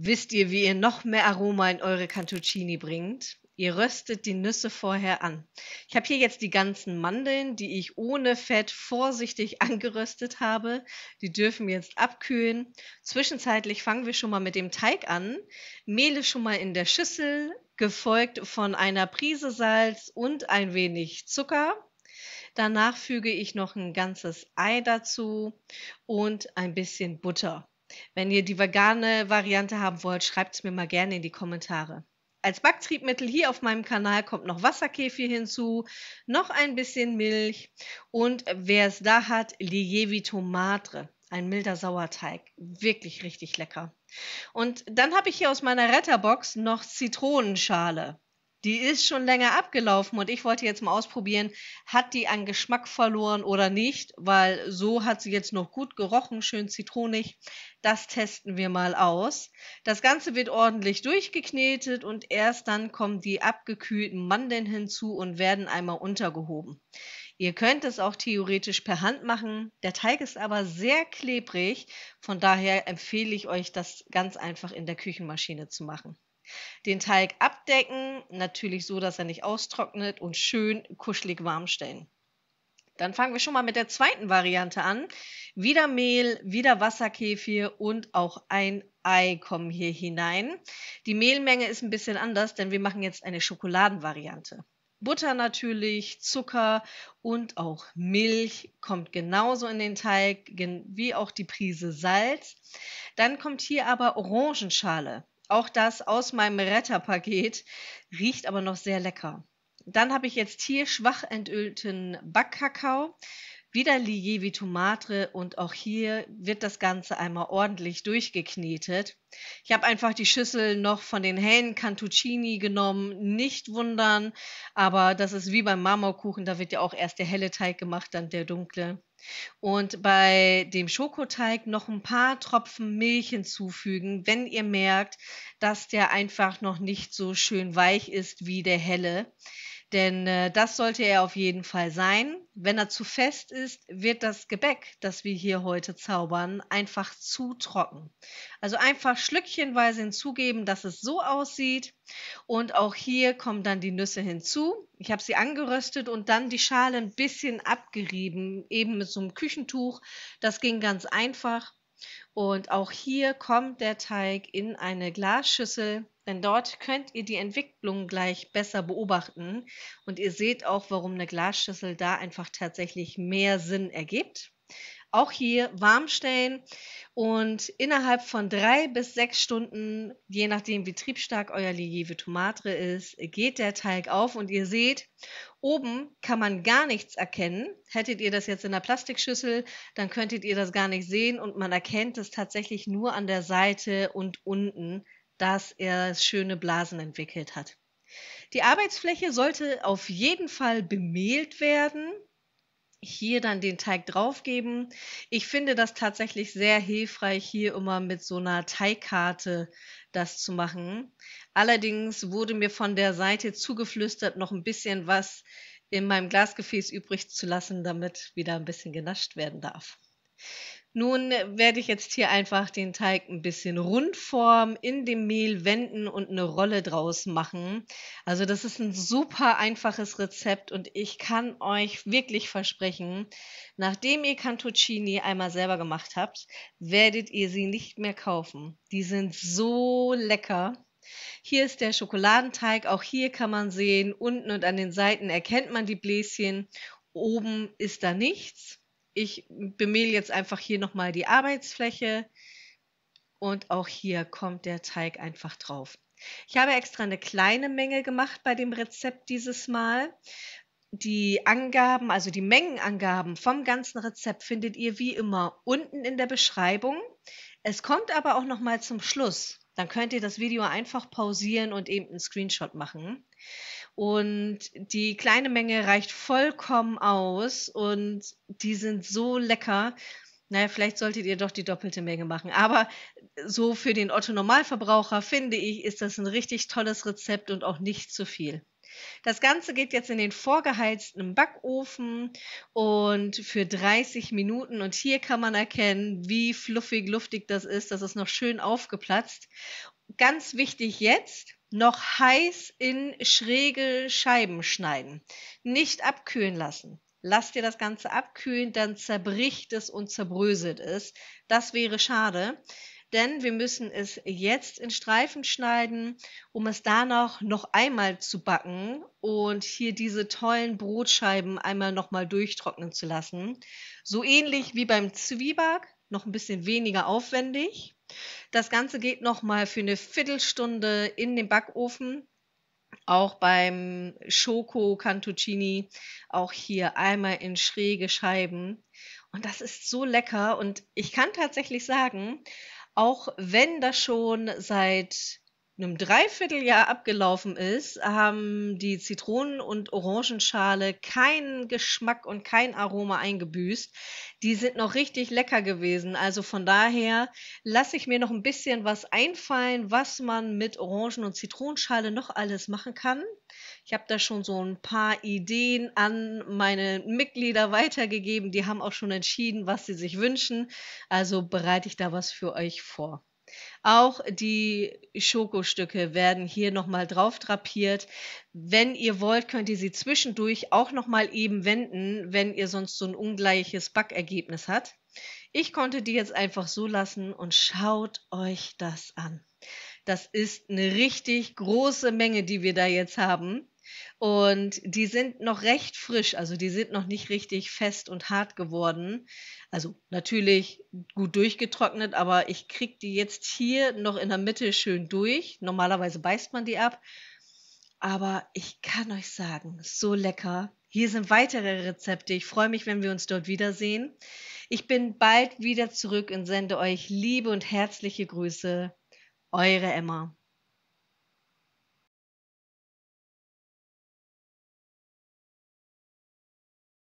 Wisst ihr, wie ihr noch mehr Aroma in eure Cantuccini bringt? Ihr röstet die Nüsse vorher an. Ich habe hier jetzt die ganzen Mandeln, die ich ohne Fett vorsichtig angeröstet habe. Die dürfen jetzt abkühlen. Zwischenzeitlich fangen wir schon mal mit dem Teig an. Mehl schon mal in der Schüssel, gefolgt von einer Prise Salz und ein wenig Zucker. Danach füge ich noch ein ganzes Ei dazu und ein bisschen Butter. Wenn ihr die vegane Variante haben wollt, schreibt es mir mal gerne in die Kommentare. Als Backtriebmittel hier auf meinem Kanal kommt noch Wasserkefir hinzu, noch ein bisschen Milch und wer es da hat, Lievito Madre, ein milder Sauerteig. Wirklich richtig lecker. Und dann habe ich hier aus meiner Retterbox noch Zitronenschale. Die ist schon länger abgelaufen und ich wollte jetzt mal ausprobieren, hat die an Geschmack verloren oder nicht, weil so hat sie jetzt noch gut gerochen, schön zitronig. Das testen wir mal aus. Das Ganze wird ordentlich durchgeknetet und erst dann kommen die abgekühlten Mandeln hinzu und werden einmal untergehoben. Ihr könnt es auch theoretisch per Hand machen. Der Teig ist aber sehr klebrig, von daher empfehle ich euch, das ganz einfach in der Küchenmaschine zu machen. Den Teig abdecken, natürlich so, dass er nicht austrocknet und schön kuschelig warm stellen. Dann fangen wir schon mal mit der zweiten Variante an. Wieder Mehl, wieder Wasserkefir und auch ein Ei kommen hier hinein. Die Mehlmenge ist ein bisschen anders, denn wir machen jetzt eine Schokoladenvariante. Butter natürlich, Zucker und auch Milch kommt genauso in den Teig, wie auch die Prise Salz. Dann kommt hier aber Orangenschale. Auch das aus meinem Retterpaket, riecht aber noch sehr lecker. Dann habe ich jetzt hier schwach entölten Backkakao, wieder Lievito Madre und auch hier wird das Ganze einmal ordentlich durchgeknetet. Ich habe einfach die Schüssel noch von den hellen Cantuccini genommen, nicht wundern, aber das ist wie beim Marmorkuchen, da wird ja auch erst der helle Teig gemacht, dann der dunkle. Und bei dem Schokoteig noch ein paar Tropfen Milch hinzufügen, wenn ihr merkt, dass der einfach noch nicht so schön weich ist wie der helle. Denn das sollte er auf jeden Fall sein. Wenn er zu fest ist, wird das Gebäck, das wir hier heute zaubern, einfach zu trocken. Also einfach schlückchenweise hinzugeben, dass es so aussieht. Und auch hier kommen dann die Nüsse hinzu. Ich habe sie angeröstet und dann die Schale ein bisschen abgerieben, eben mit so einem Küchentuch. Das ging ganz einfach. Und auch hier kommt der Teig in eine Glasschüssel, denn dort könnt ihr die Entwicklung gleich besser beobachten. Und ihr seht auch, warum eine Glasschüssel da einfach tatsächlich mehr Sinn ergibt. Auch hier warm stellen und innerhalb von 3 bis 6 Stunden, je nachdem wie triebstark euer Lievito Madre ist, geht der Teig auf und ihr seht, oben kann man gar nichts erkennen. Hättet ihr das jetzt in der Plastikschüssel, dann könntet ihr das gar nicht sehen und man erkennt es tatsächlich nur an der Seite und unten, dass er schöne Blasen entwickelt hat. Die Arbeitsfläche sollte auf jeden Fall bemehlt werden. Hier dann den Teig draufgeben. Ich finde das tatsächlich sehr hilfreich, hier immer mit so einer Teigkarte das zu machen. Allerdings wurde mir von der Seite zugeflüstert, noch ein bisschen was in meinem Glasgefäß übrig zu lassen, damit wieder ein bisschen genascht werden darf. Nun werde ich jetzt hier einfach den Teig ein bisschen rund formen, in dem Mehl wenden und eine Rolle draus machen. Also, das ist ein super einfaches Rezept und ich kann euch wirklich versprechen, nachdem ihr Cantuccini einmal selber gemacht habt, werdet ihr sie nicht mehr kaufen. Die sind so lecker. Hier ist der Schokoladenteig. Auch hier kann man sehen, unten und an den Seiten erkennt man die Bläschen. Oben ist da nichts. Ich bemehle jetzt einfach hier nochmal die Arbeitsfläche und auch hier kommt der Teig einfach drauf. Ich habe extra eine kleine Menge gemacht bei dem Rezept dieses Mal. Die Angaben, also die Mengenangaben vom ganzen Rezept findet ihr wie immer unten in der Beschreibung. Es kommt aber auch noch mal zum Schluss. Dann könnt ihr das Video einfach pausieren und eben einen Screenshot machen. Und die kleine Menge reicht vollkommen aus und die sind so lecker. Naja, vielleicht solltet ihr doch die doppelte Menge machen. Aber so für den Otto Normalverbraucher, finde ich, ist das ein richtig tolles Rezept und auch nicht zu viel. Das Ganze geht jetzt in den vorgeheizten Backofen und für 30 Minuten. Und hier kann man erkennen, wie fluffig, luftig das ist. Das ist noch schön aufgeplatzt. Ganz wichtig jetzt, noch heiß in schräge Scheiben schneiden. Nicht abkühlen lassen. Lass dir das Ganze abkühlen, dann zerbricht es und zerbröselt es. Das wäre schade, denn wir müssen es jetzt in Streifen schneiden, um es danach noch einmal zu backen und hier diese tollen Brotscheiben einmal noch mal durchtrocknen zu lassen. So ähnlich wie beim Zwieback, noch ein bisschen weniger aufwendig. Das Ganze geht noch mal für eine Viertelstunde in den Backofen. Auch beim Schoko Cantuccini, auch hier einmal in schräge Scheiben. Und das ist so lecker. Und ich kann tatsächlich sagen, auch wenn das schon seit einem Dreivierteljahr abgelaufen ist, haben die Zitronen- und Orangenschale keinen Geschmack und kein Aroma eingebüßt. Die sind noch richtig lecker gewesen. Also von daher lasse ich mir noch ein bisschen was einfallen, was man mit Orangen- und Zitronenschale noch alles machen kann. Ich habe da schon so ein paar Ideen an meine Mitglieder weitergegeben. Die haben auch schon entschieden, was sie sich wünschen. Also bereite ich da was für euch vor. Auch die Schokostücke werden hier noch mal drauf drapiert. Wenn ihr wollt, könnt ihr sie zwischendurch auch noch mal eben wenden, wenn ihr sonst so ein ungleiches Backergebnis habt. Ich konnte die jetzt einfach so lassen und schaut euch das an. Das ist eine richtig große Menge, die wir da jetzt haben. Und die sind noch recht frisch, also die sind noch nicht richtig fest und hart geworden. Also natürlich gut durchgetrocknet, aber ich kriege die jetzt hier noch in der Mitte schön durch. Normalerweise beißt man die ab. Aber ich kann euch sagen, so lecker. Hier sind weitere Rezepte. Ich freue mich, wenn wir uns dort wiedersehen. Ich bin bald wieder zurück und sende euch liebe und herzliche Grüße. Eure Emma.